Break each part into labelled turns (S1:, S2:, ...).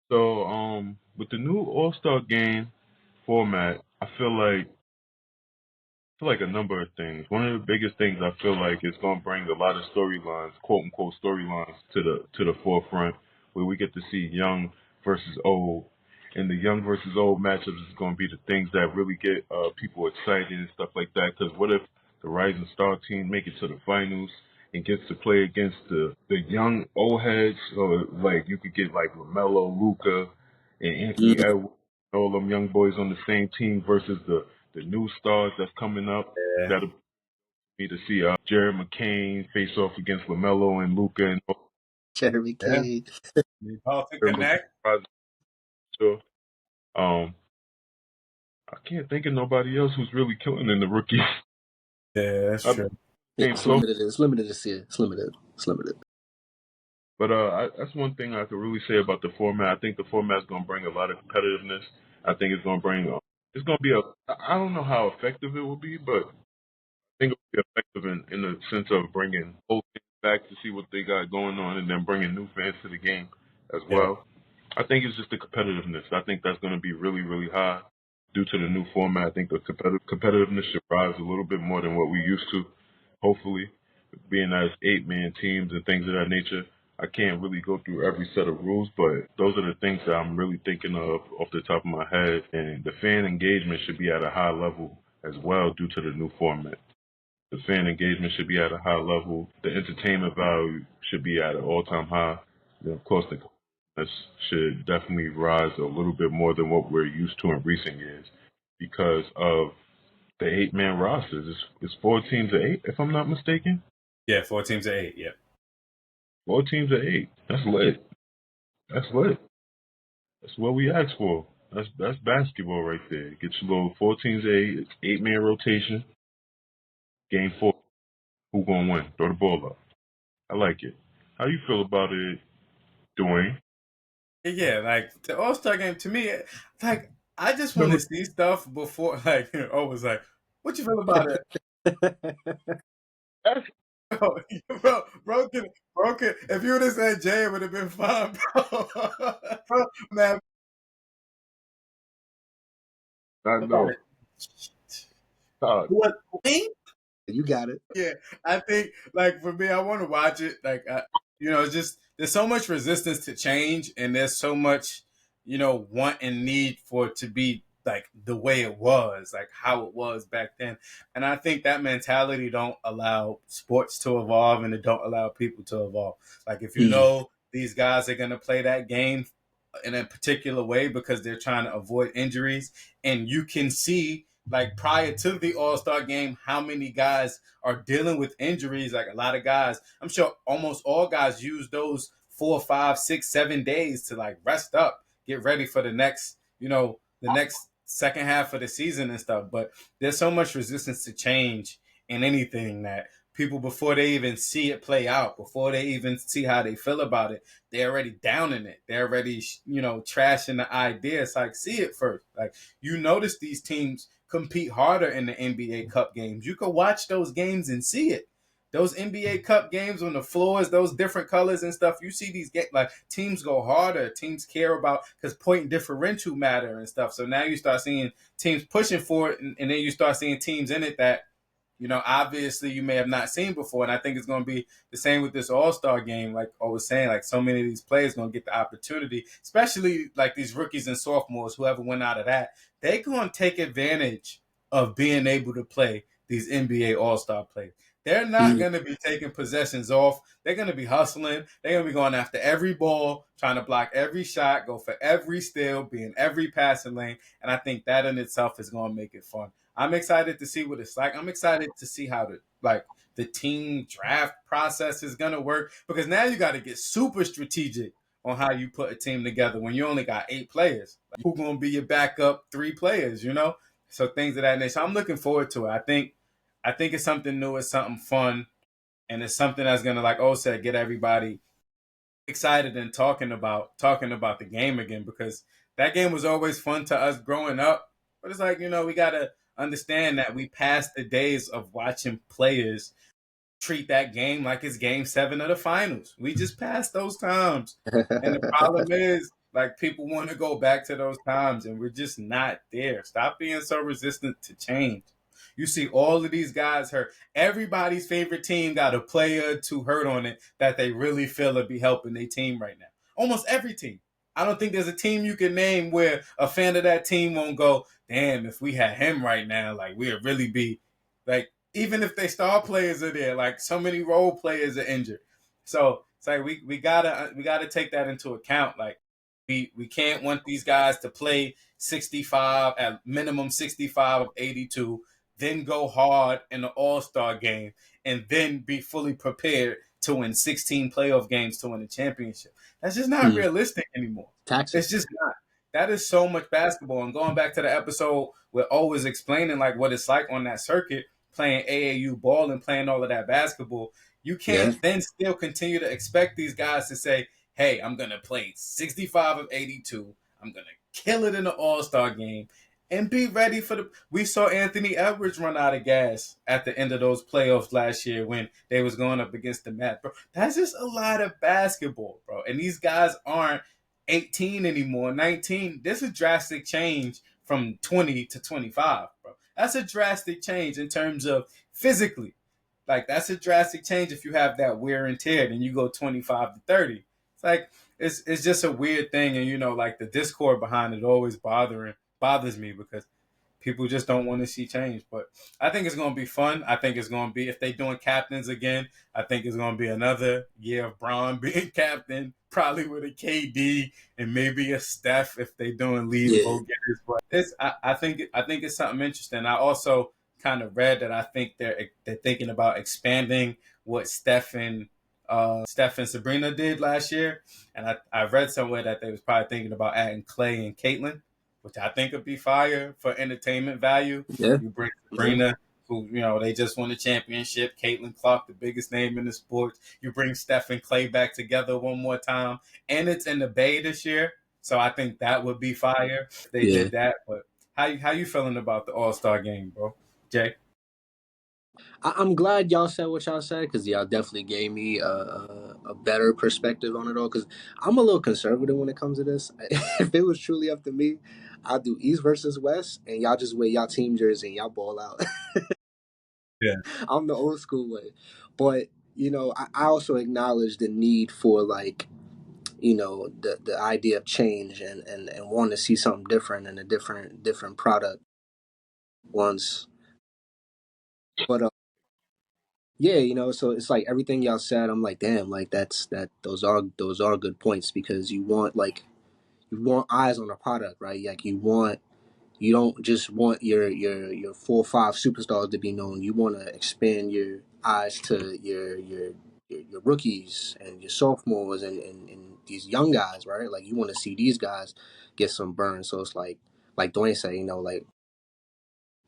S1: So, with the new All-Star game format, I feel like a number of things. One of the biggest things I feel like is going to bring a lot of storylines, quote unquote storylines, to the forefront, where we get to see young versus old, and the young versus old matchups is going to be the things that really get people excited and stuff like that. Because what if the rising star team make it to the finals and gets to play against the young old heads? Or like you could get like LaMelo, Luca, and Anthony
S2: Mm,
S1: Edwards, all them young boys on the same team versus the new stars that's coming up.
S3: Yeah.
S1: That'll be to see Jared McCain face off against LaMelo and Luca and
S2: Jeremy
S3: Yeah.
S2: Kane.
S3: Boston
S1: Jared McCain.
S3: Connect.
S1: So, um, I can't think of nobody else who's really killing in the rookies.
S3: Yeah, that's
S1: I
S3: true.
S1: name
S2: It's
S1: so,
S2: limited. It's limited this year. It's limited. It's limited.
S1: but that's one thing I could really say about the format. I think the format's gonna bring a lot of competitiveness. I think it's gonna bring. It's gonna be a. I don't know how effective it will be, but think it would be effective in the sense of bringing old fans back to see what they got going on, and then bringing new fans to the game as
S3: Yeah.
S1: well. I think it's just the competitiveness. I think that's going to be really, really high due to the new format. I think the competitiveness should rise a little bit more than what we used to. Hopefully, being as 8-man teams and things of that nature. I can't really go through every set of rules, but those are the things that I'm really thinking of off the top of my head. And the fan engagement should be at a high level as well due to the new format. The fan engagement should be at a high level. The entertainment value should be at an all-time high. Then, of course, the this should definitely rise a little bit more than what we're used to in recent years because of the 8-man rosters. It's 4 teams of 8, if I'm not mistaken.
S3: Yeah, 4 teams of 8. Yeah.
S1: 4 teams of 8. That's lit. That's lit. That's what we asked for. That's basketball right there. Get your little 4 teams of 8. It's 8-man rotation. Game 4. Who gonna win? Throw the ball up. I like it. How you feel about it, Dwayne?
S3: Yeah, like the All Star game to me, like I just want to see stuff before, like, always like, what you feel about it? Bro, if you would have said Jay, it would have been fine, bro. Bro, man,
S1: I
S3: about
S1: know.
S3: it.
S1: Todd.
S3: What? Me?
S2: You got it.
S3: Yeah, I think like for me, I want to watch it. Like, it's just there's so much resistance to change, and there's so much, want and need for it to be like the way it was, like how it was back then. And I think that mentality don't allow sports to evolve, and it don't allow people to evolve. Like if you
S2: Mm.
S3: know these guys are gonna play that game in a particular way because they're trying to avoid injuries, and you can see like prior to the All-Star game how many guys are dealing with injuries. Like a lot of guys, I'm sure almost all guys use those 4, 5, 6, 7 days to like rest up, get ready for the next second half of the season and stuff. But there's so much resistance to change in anything that people, before they even see it play out, before they even see how they feel about it, they're already downing it. They're already, trashing the idea. It's like, see it first. Like, notice these teams compete harder in the NBA Cup games. You can watch those games and see it. Those NBA Cup games on the floors, those different colors and stuff. You see these like teams go harder. Teams care about because point differential matter and stuff. So now you start seeing teams pushing for it, and then you start seeing teams in it that obviously you may have not seen before. And I think it's going to be the same with this All-Star game. Like I was saying, like so many of these players going to get the opportunity, especially like these rookies and sophomores, whoever went out of that, they going to take advantage of being able to play these NBA All-Star players. They're not
S2: Mm.
S3: going to be taking possessions off. They're going to be hustling. They're going to be going after every ball, trying to block every shot, go for every steal, be in every passing lane. And I think that in itself is going to make it fun. I'm excited to see what it's like. I'm excited to see how the team draft process is gonna work because now you got to get super strategic on how you put a team together when you only got 8 players. Like, who gonna be your backup 3 players? So things of that nature. I'm looking forward to it. I think it's something new. It's something fun, and it's something that's gonna, like O said, get everybody excited and talking about the game again because that game was always fun to us growing up. But it's like, we gotta understand that we passed the days of watching players treat that game like it's game 7 of the finals. We just passed those times. And the problem is, Like people want to go back to those times, and we're just not there. Stop being so resistant to change. You see all of these guys hurt. Everybody's favorite team got a player to hurt on it that they really feel would be helping their team right now. Almost every team. I don't think there's a team you can name where a fan of that team won't go, damn, if we had him right now, like we'd really be like, even if they star players are there, like so many role players are injured. So it's like we gotta take that into account. Like we can't want these guys to play 65 at minimum 65 of 82, then go hard in the All-Star game, and then be fully prepared to win 16 playoff games to win a championship. That's just not realistic anymore.
S2: Taxes.
S3: It's just not. That is so much basketball. And going back to the episode where O was explaining like what it's like on that circuit, playing AAU ball and playing all of that basketball, you can't then still continue to expect these guys to say, hey, I'm going to play 65 of 82. I'm going to kill it in the All-Star game and be ready for the. We saw Anthony Edwards run out of gas at the end of those playoffs last year when they was going up against the Mets, bro. That's just a lot of basketball, bro. And these guys aren't 18 anymore, 19. There's a drastic change from 20 to 25, bro. That's a drastic change in terms of physically. Like that's a drastic change if you have that wear and tear, then you go 25 to 30. It's like it's just a weird thing, and like the discord behind it always bothers me because people just don't want to see change. But I think it's going to be fun. I think it's going to be, if they're doing captains again, I think it's going to be another year of Braun being captain, probably with a KD and maybe a Steph if they're doing lead vote getters. But I think it's something interesting. I also kind of read that I think they're thinking about expanding what Steph and Sabrina did last year, and I read somewhere that they was probably thinking about adding Clay and Caitlin, which I think would be fire for entertainment value.
S2: Yeah.
S3: You bring Sabrina, who they just won the championship. Caitlin Clark, the biggest name in the sport. You bring Steph and Clay back together one more time, and it's in the Bay this year, so I think that would be fire if they did that. But how you feeling about the All-Star game, bro? Jay?
S2: I'm glad y'all said what y'all said because y'all definitely gave me a better perspective on it all. Because I'm a little conservative when it comes to this. If it was truly up to me, I'll do East versus West, and y'all just wear y'all team jersey and y'all ball out.
S3: Yeah.
S2: I'm the old school way, but I also acknowledge the need for like the idea of change and wanting to see something different and a different product once. But yeah, so it's like everything y'all said. I'm like, damn, like those are good points because you want eyes on the product, right? Like you don't just want your 4 or 5 superstars to be known. You want to expand your eyes to your rookies and your sophomores and these young guys, right? Like you want to see these guys get some burn. So it's like Dwayne said, like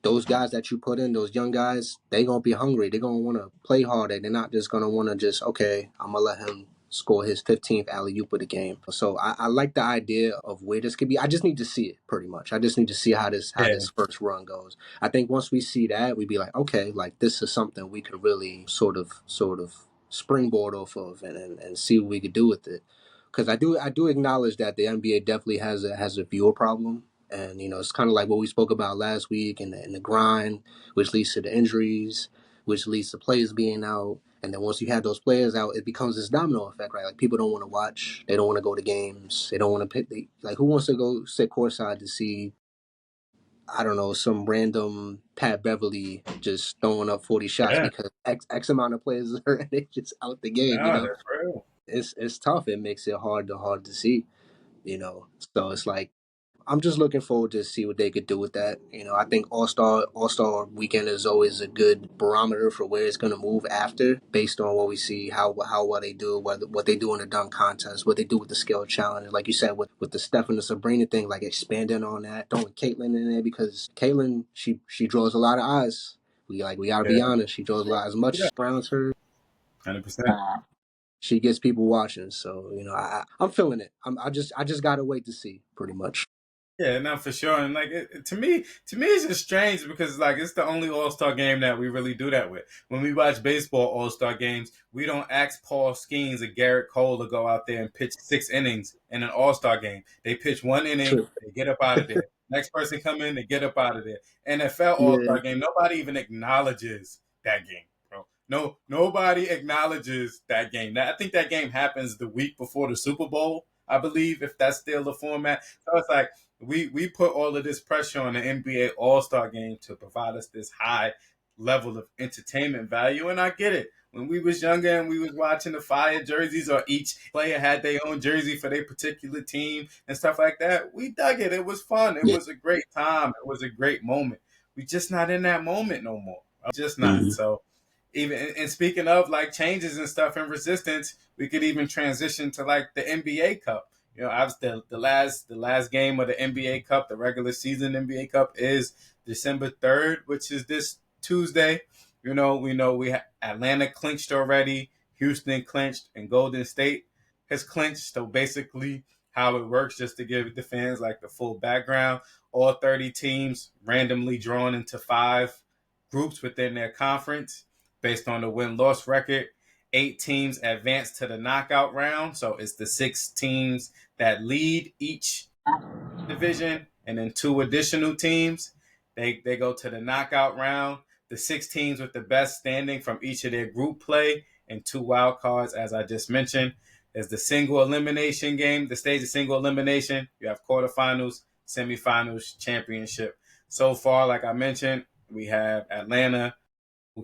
S2: those guys that you put in, those young guys, they gonna be hungry. They're gonna want to play harder. They're not just gonna want to just okay, I'm gonna let him score his 15th alley oop of the game. So I like the idea of where this could be. I just need to see it pretty much. I just need to see how this first run goes. I think once we see that, we'd be like, okay, like this is something we could really sort of springboard off of and see what we could do with it. Because I do acknowledge that the NBA definitely has a viewer problem. And it's kind of like what we spoke about last week, and the grind, which leads to the injuries, which leads to players being out. And then once you have those players out, it becomes this domino effect, right? Like people don't want to watch, they don't want to go to games, they don't want to pick. Like who wants to go sit courtside to see? I don't know, some random Pat Beverly just throwing up 40 shots because X amount of players are hurt and they just out the game.
S3: That's real.
S2: It's tough. It makes it hard to see. So it's like. I'm just looking forward to see what they could do with that. I think All Star Weekend is always a good barometer for where it's going to move after, based on what we see, how well they do, what they do in the dunk contest, what they do with the skill challenge. Like you said, with the Steph and the Sabrina thing, like expanding on that, throwing Caitlyn in there because Caitlyn she draws a lot of eyes. We gotta be honest, she draws a lot as much around her.
S3: 100%.
S2: She gets people watching, so I'm feeling it. I just gotta wait to see, pretty much.
S3: Yeah, no, for sure. And like to me, it's just strange because like it's the only All Star game that we really do that with. When we watch baseball All Star games, we don't ask Paul Skeens or Garrett Cole to go out there and pitch 6 innings in an All Star game. They pitch 1 inning,
S2: True.
S3: they get up out of there. Next person come in, they get up out of there. NFL All
S2: Yeah.
S3: Star game, nobody even acknowledges that game, bro. No, nobody acknowledges that game. I think that game happens the week before the Super Bowl, I believe, if that's still the format. So it's like we put all of this pressure on the NBA All Star Game to provide us this high level of entertainment value, and I get it. When we was younger and we was watching the Fire jerseys, or each player had their own jersey for their particular team and stuff like that, we dug it. It was fun. It
S2: Yeah.
S3: was a great time. It was a great moment. We just not in that moment no more. Just not.
S2: Mhm.
S3: So even and speaking of like changes and stuff and resistance, we could even transition to like the NBA Cup. You know, obviously the last game of the NBA Cup, the regular season NBA Cup, is December 3rd, which is this Tuesday. You know, we know Atlanta clinched already, Houston clinched, and Golden State has clinched. So basically, how it works, just to give the fans like the full background, all 30 teams randomly drawn into 5 groups within their conference based on the win-loss record. 8 teams advance to the knockout round. So it's the 6 teams that lead each division, and then 2 additional teams. They go to the knockout round. The 6 teams with the best standing from each of their group play, and 2 wild cards, as I just mentioned. There's the single elimination game, the stage of single elimination. You have quarterfinals, semifinals, championship. So far, like I mentioned, we have Atlanta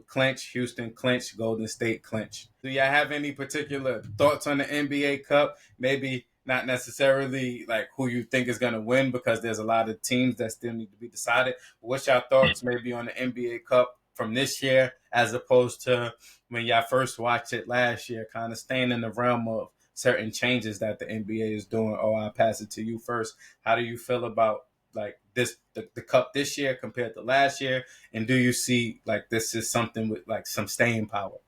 S3: clinch, Houston clinch, Golden State clinch. Do y'all have any particular thoughts on the NBA Cup? Maybe not necessarily like who you think is going to win, because there's a lot of teams that still need to be decided. What's your thoughts maybe on the NBA Cup from this year as opposed to when y'all first watched it last year, kind of staying in the realm of certain changes that the NBA is doing? Oh, I'll pass it to you first. How do you feel about like the cup this year compared to last year, and do you see like this is something with like some staying power?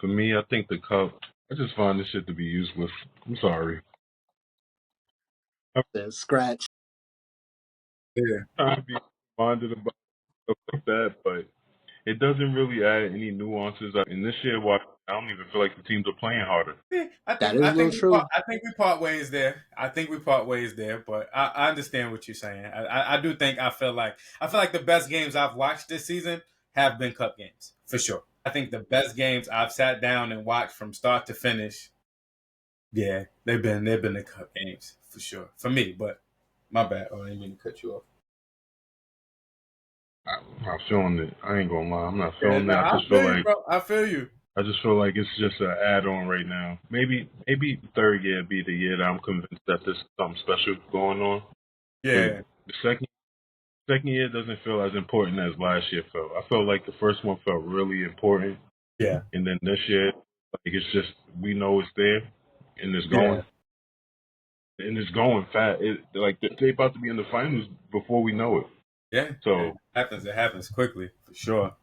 S1: For me, I think the cup. I just find this shit to be useless. I'm sorry. I'm
S2: The scratch.
S3: Yeah.
S1: trying to be reminded about stuff like that, but it doesn't really add any nuances. In this year, I don't even feel like the teams are playing harder.
S3: Yeah, I
S2: That
S3: think
S2: is
S3: I
S2: a little
S3: think we part,
S2: true.
S3: I think we part ways there. I think we part ways there, but I understand what you're saying. I do think I feel like the best games I've watched this season have been cup games for sure. I think the best games I've sat down and watched from start to finish, yeah, they've been the cup games for sure for me. But my bad. Oh, I didn't mean to cut you off.
S1: I'm not feeling it. I ain't gonna lie. I'm not
S3: Yeah,
S1: feeling
S3: no,
S1: that.
S3: I feel you, bro. I feel you.
S1: I just feel like it's just an add-on right now. Maybe third year be the year that I'm convinced that there's something special going on. But
S3: Yeah,
S1: the second year doesn't feel as important as last year felt. I felt like the first one felt really important,
S3: yeah,
S1: and then this year, like it's just we know it's there, and
S3: yeah,
S1: it's going fast. Like they about to be in the finals before we know it.
S3: yeah.
S1: So,
S3: It happens. It happens quickly for sure.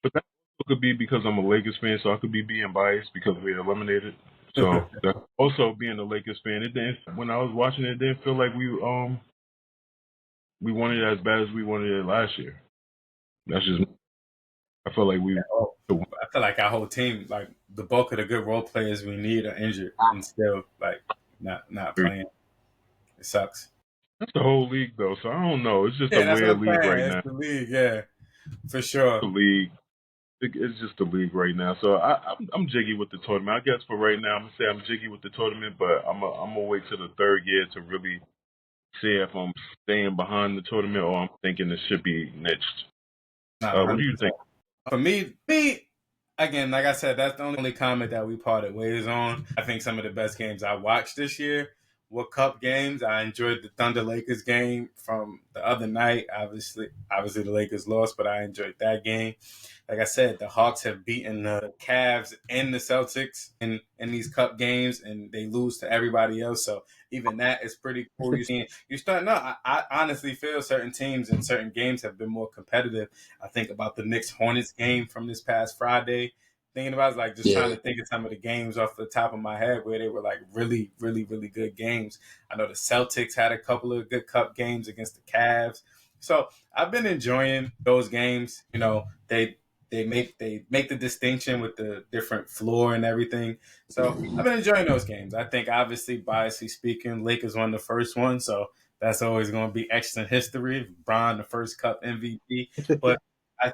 S1: but that could be because I'm a Lakers fan, so I could be being biased because we eliminated. So that also being a Lakers fan, it didn't. When I was watching it, it didn't feel like we wanted it as bad as we wanted it last year. That's just I felt like we.
S3: Oh, I feel like our whole team, like the bulk of the good role players we need, are injured and still like not playing. It sucks.
S1: That's the whole league though, so I don't know. It's just a
S3: Yeah, that's what
S1: weird
S3: I'm
S1: league
S3: saying.
S1: right
S3: It's
S1: now.
S3: the league, yeah, for sure.
S1: The league, it's just the league right now. So I'm jiggy with the tournament. I guess for right now, I'm gonna say I'm jiggy with the tournament, but I'm gonna wait till the third year to really see if I'm staying behind the tournament or I'm thinking it should be niched.
S3: Not
S1: What do you
S3: 100%.
S1: think?
S3: For me, again, like I said, that's the only comment that we parted ways on. I think some of the best games I watched this year were cup games. I enjoyed the Thunder Lakers game from the other night. Obviously the Lakers lost, but I enjoyed that game. Like I said, the Hawks have beaten the Cavs and the Celtics in these cup games, and they lose to everybody else. So even that is pretty cool. You start. No, I honestly feel certain teams and certain games have been more competitive. I think about the Knicks Hornets game from this past Friday. thinking about is like just trying
S2: Yeah.
S3: to think of some of the games off the top of my head where they were like really, really, really good games. I know the Celtics had a couple of good cup games against the Cavs. So I've been enjoying those games. You know, they make the distinction with the different floor and everything. So I've been enjoying those games. I think obviously biasly speaking, Lakers won the first one, so that's always going to be extra history. Bron, the first Cup MVP. But I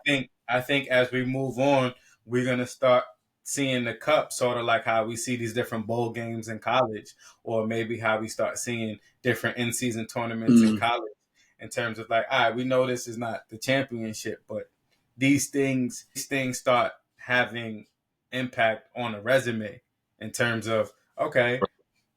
S3: think as we move on, we're gonna start seeing the cup sort of like how we see these different bowl games in college, or maybe how we start seeing different in-season tournaments in
S2: Mm,
S3: college. In terms of like, all right, we know this is not the championship, but these things start having impact on a resume in terms of okay,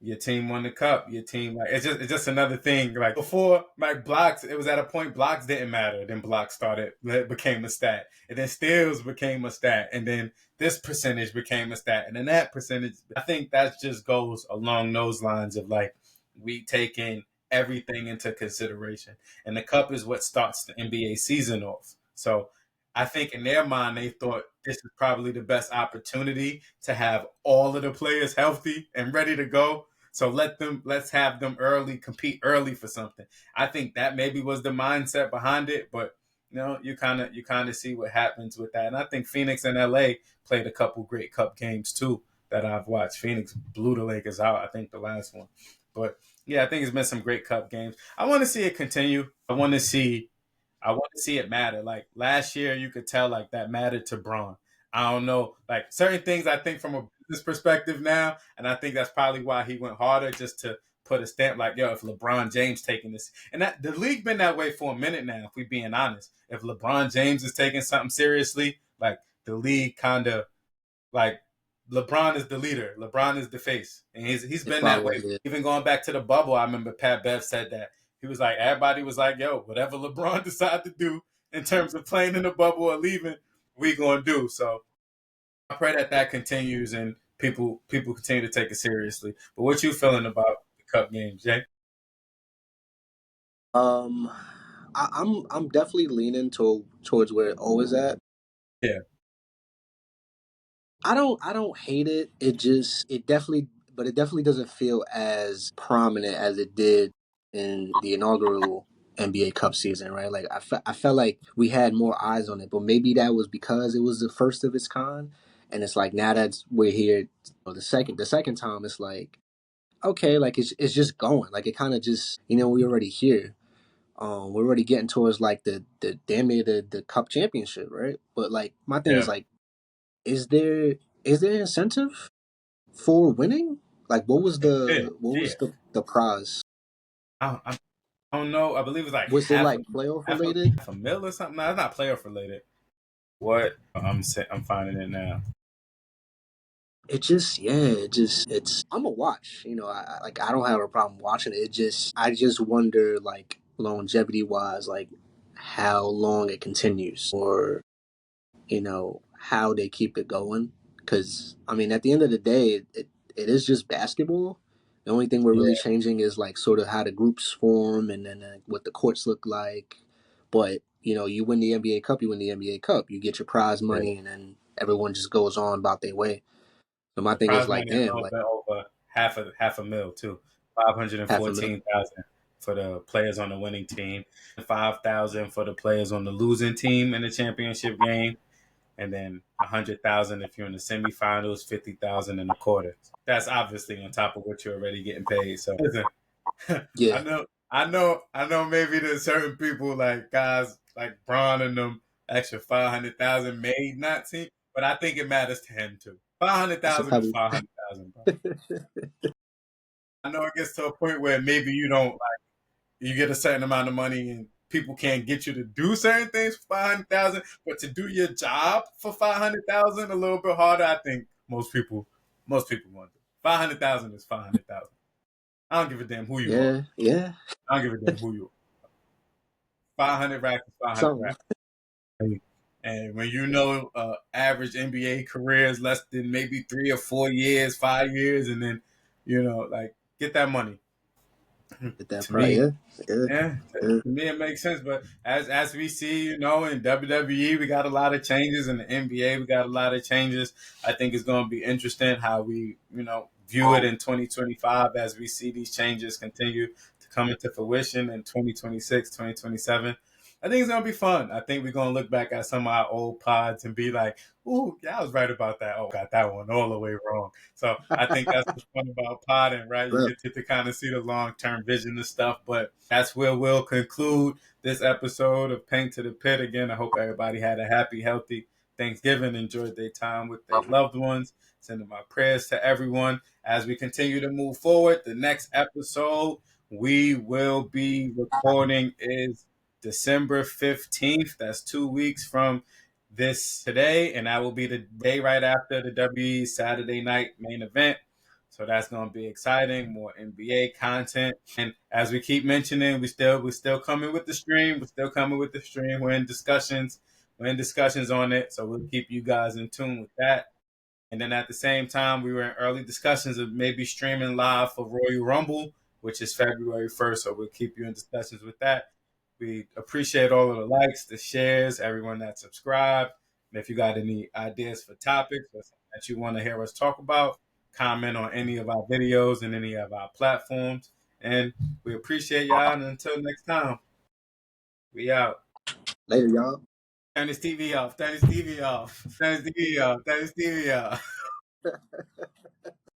S3: your team won the cup. Your team, like it's just another thing. Like before, like blocks, it was at a point blocks didn't matter. Then blocks started, it became a stat, and then steals became a stat, and then this percentage became a stat, and then that percentage. I think that just goes along those lines of like we taking everything into consideration, and the cup is what starts the NBA season off. So I think in their mind they thought this is probably the best opportunity to have all of the players healthy and ready to go, so let's have them early, compete early for something. I think that maybe was the mindset behind it, but you kind of see what happens with that. And I think Phoenix and LA played a couple great cup games too that I've watched. Phoenix blew the Lakers out, I think the last one. But yeah, I think it's been some great cup games. I want to see it continue. I want to see it matter. Like last year, you could tell like that mattered to Braun. I don't know, like certain things I think from a business perspective now, and I think that's probably why he went harder just to put a stamp like, yo, if LeBron James taking this, and that the league been that way for a minute now. If we being honest, if LeBron James is taking something seriously, like the league kind of like LeBron is the leader. LeBron is the face, and he's
S2: it
S3: been that way.
S2: follows it.
S3: Even going back to the bubble, I remember Pat Bev said that he was like, everybody was like, "Yo, whatever LeBron decide to do in terms of playing in the bubble or leaving, we gonna do." So I pray that that continues and people continue to take it seriously. But what you feeling about the Cup games, Jay?
S2: Um, I'm definitely leaning towards where it always at.
S3: Yeah,
S2: I don't hate it. It definitely doesn't feel as prominent as it did in the inaugural NBA Cup season, right? Like I felt like we had more eyes on it, but maybe that was because it was the first of its kind, and it's like now that we're here, the second time, it's like okay, like it's just going, like it kind of just we already here. We're already getting towards like the damn near the Cup championship, right? But like my thing is
S3: yeah,
S2: like, is there is there incentive for winning? Like, what was
S3: yeah,
S2: what
S3: yeah.
S2: was the prize?
S3: I don't know. I believe it's like
S2: Was it like playoff related?
S3: half a mil or something. No, it's not playoff related. What I'm finding it now.
S2: It just, yeah, it's. I'm a watch. Like I don't have a problem watching it. I just wonder, like longevity wise, like how long it continues, or how they keep it going. Because I mean, at the end of the day, it is just basketball. The only thing we're
S3: Yeah,
S2: really changing is like sort of how the groups form, and then what the courts look like. But you win the NBA Cup, you win the NBA Cup, you get your prize
S3: yeah.
S2: money, and then everyone just goes on about their way. So my
S3: The
S2: thing is
S3: prize
S2: like,
S3: money is a
S2: damn,
S3: little
S2: like
S3: bit over half a mil too. Five hundred and
S2: half a mil.
S3: fourteen thousand for the players on the winning team, 5,000 for the players on the losing team in the championship game, and then 100,000 if you're in the semifinals, 50,000 in the quarters. That's obviously on top of what you're already getting paid. So listen, I
S2: Yeah,
S3: know, I know. Maybe there's certain people like guys like Braun and them extra 500,000 may not seem, but I think it matters to him too. Five hundred
S2: it's a
S3: thousand is
S2: couple.
S3: 500,000, bro. I know it gets to a point where maybe you don't like you get a certain amount of money and people can't get you to do certain things for 500,000, but to do your job for 500,000 a little bit harder. I think most people want to. 500,000 is 500,000. I don't give a damn who you are.
S2: Yeah, yeah,
S3: I don't give a damn who you are. 500 racks is 500
S2: something.
S3: racks. And when you know average NBA career is less than maybe 3 or 4 years, 5 years, and then like get that money.
S2: Get that
S3: To
S2: price.
S3: me,
S2: Yeah, yeah,
S3: yeah,
S2: yeah.
S3: to me it makes sense. But as we see, you know, in WWE we got a lot of changes, in the NBA we got a lot of changes. I think it's going to be interesting how we, you know, view it in 2025 as we see these changes continue to come into fruition in 2026, 2027. I think it's going to be fun. I think we're going to look back at some of our old pods and be like, ooh, yeah, I was right about that. Oh, got that one all the way wrong. So I think that's what's fun about podding, right? You
S2: Look,
S3: get to kind of see the long term vision and stuff. But that's where we'll conclude this episode of Paint to the Pit. Again, I hope everybody had a happy, healthy Thanksgiving, enjoyed their time with their loved ones. Sending my prayers to everyone as we continue to move forward. The next episode we will be recording is December 15th. That's 2 weeks from this today, and that will be the day right after the WWE Saturday night main event. So that's going to be exciting. More NBA content, and as we keep mentioning, we're still coming with the stream. We're still coming with the stream. We're in discussions. We're in discussions on it, so we'll keep you guys in tune with that. And then at the same time, we were in early discussions of maybe streaming live for Royal Rumble, which is February 1st. So we'll keep you in discussions with that. We appreciate all of the likes, the shares, everyone that subscribed. And if you got any ideas for topics or something that you want to hear us talk about, comment on any of our videos and any of our platforms. And we appreciate y'all. And until next time, we out.
S2: later, y'all.
S3: Turn this TV off. Turn this TV off. Turn this TV off. Turn this TV off.